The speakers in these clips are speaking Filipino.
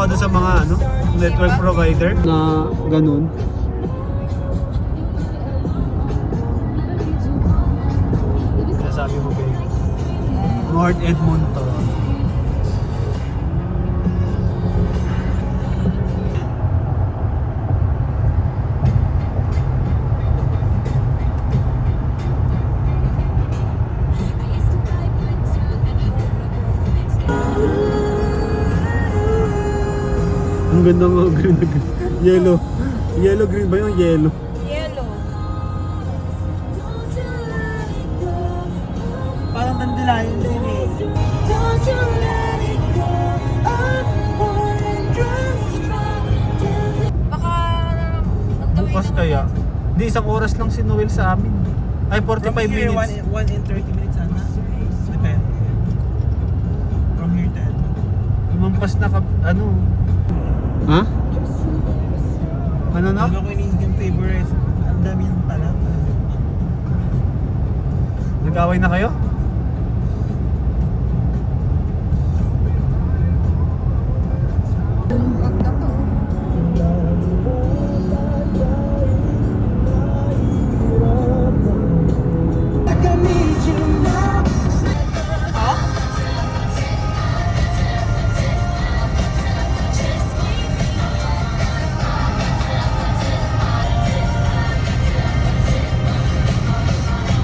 ka doon sa mga ano, network provider na ganun. Sabi mo ba North Edmonton. Ang ganda nga, green na green. Yellow. Yellow green ba yung yellow? Yellow. Parang dandelion din eh. Baka Bukas kaya. Di, isang oras lang si Noel sa amin. Ay, 45 minutes. 1 and 30 minutes sana. Depende. From here to Edmonton. Lumampas na ka, ano? Ha? Ano na? Hindi ako yung favorite. Ang dami yung pala. Nag-away na kayo?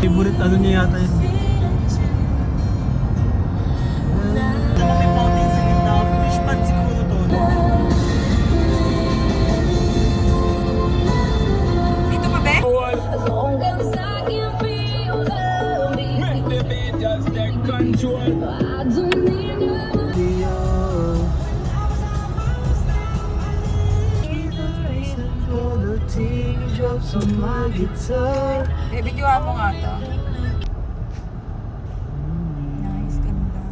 Favorite ano niya yata yun? May fountain sa gitna. Fish pond siguro to. dito pa be? Bibidyoan mo nga to. Nice, ganda.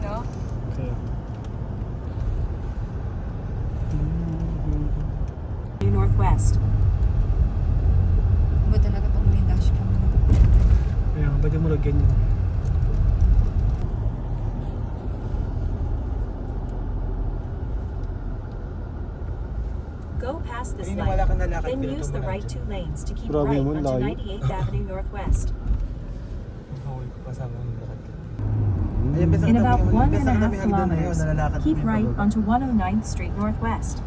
No? Northwest. Ba talaga pag may dash cam na? Kaya, ba't yung mulog ganyan? Go past this Ayun, light, wala kang nalakad then dito, use the wala right dyan. 2 lanes to keep Grabe right mo, onto layo. 98th Avenue Northwest. Okay ko kasama yung lakad ko. In about 1.5 kilometers, keep right onto 109th Street Northwest.